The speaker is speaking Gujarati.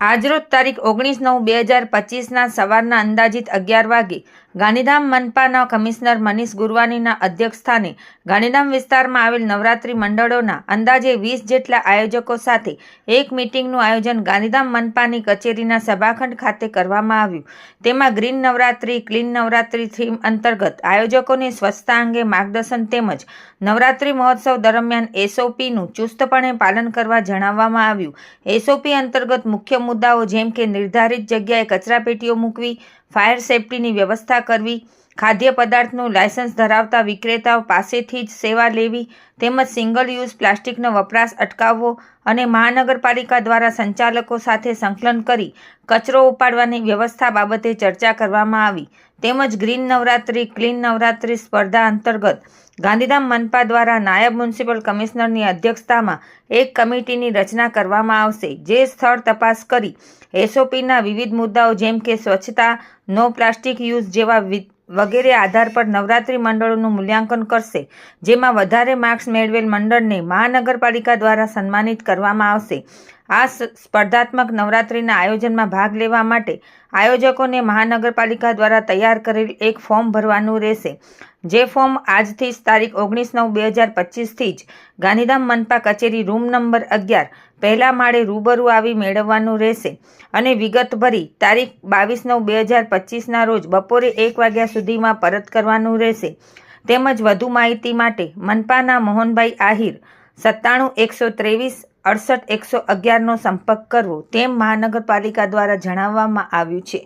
આજરોજ તારીખ 19/9/2025ના સવારના અંદાજિત 11 વાગે ગાંધીધામ મનપાના કમિશનર મનીષ ગુરવાનીના અધ્યક્ષસ્થાને ગાંધીધામ વિસ્તારમાં આવેલ નવરાત્રી મંડળોના અંદાજે 20 જેટલા આયોજકો સાથે એક મીટિંગનું આયોજન ગાંધીધામ મનપાની કચેરીના સભાખંડ ખાતે કરવામાં આવ્યું. તેમાં green Navratri, clean Navratri theme અંતર્ગત આયોજકોને સ્વચ્છતા અંગે માર્ગદર્શન તેમજ નવરાત્રી મહોત્સવ દરમિયાન SOPનું ચુસ્તપણે પાલન કરવા જણાવવામાં આવ્યું. SOP અંતર્ગત મુખ્ય મુદ્દાઓ જેમ કે નિર્ધારિત જગ્યાએ કચરાપેટીઓ મૂકવી, ફાયર સેફટીની વ્યવસ્થા કરવી, ખાદ્ય પદાર્થનું લાયસન્સ ધરાવતા વિક્રેતાઓ પાસેથી જ સેવા લેવી તેમજ સિંગલ યુઝ પ્લાસ્ટિકનો વપરાશ અટકાવવો અને મહાનગરપાલિકા દ્વારા સંચાલકો સાથે સંકલન કરી કચરો ઉપાડવાની વ્યવસ્થા બાબતે ચર્ચા કરવામાં આવી. તેમજ ગ્રીન નવરાત્રી, ક્લીન નવરાત્રી સ્પર્ધા અંતર્ગત ગાંધીધામ મનપા દ્વારા નાયબ મ્યુનિસિપલ કમિશનરની અધ્યક્ષતામાં એક કમિટીની રચના કરવામાં આવશે, જે સ્થળ તપાસ કરી SOPના વિવિધ મુદ્દાઓ જેમ કે સ્વચ્છતા, નો પ્લાસ્ટિક યુઝ જેવા વગેરે આધાર પર નવરાત્રી મંડળોનું મૂલ્યાંકન કરશે, જેમાં વધારે માર્ક્સ મેળવેલ મંડળને મહાનગરપાલિકા દ્વારા સન્માનિત કરવામાં આવશે. આ સ્પર્ધાત્મક નવરાત્રીના આયોજનમાં ભાગ લેવા માટે આયોજકોને મહાનગરપાલિકા દ્વારા તૈયાર કરેલ એક ફોર્મ ભરવાનું રહેશે, જે ફોર્મ આજથી તારીખ 19/9/2025થી જ ગાંધીધામ મનપા કચેરી રૂમ નંબર 11 પહેલા માળે રૂબરૂ આવી મેળવવાનું રહેશે અને વિગત ભરી તારીખ 22/9/2025ના રોજ બપોરે 1 વાગ્યા સુધીમાં પરત કરવાનું રહેશે. તેમજ વધુ માહિતી માટે મનપાના મોહનભાઈ આહિર 97 123 68 111નો સંપર્ક કરવો તેમ મહાનગરપાલિકા દ્વારા જણાવવામાં આવ્યું છે.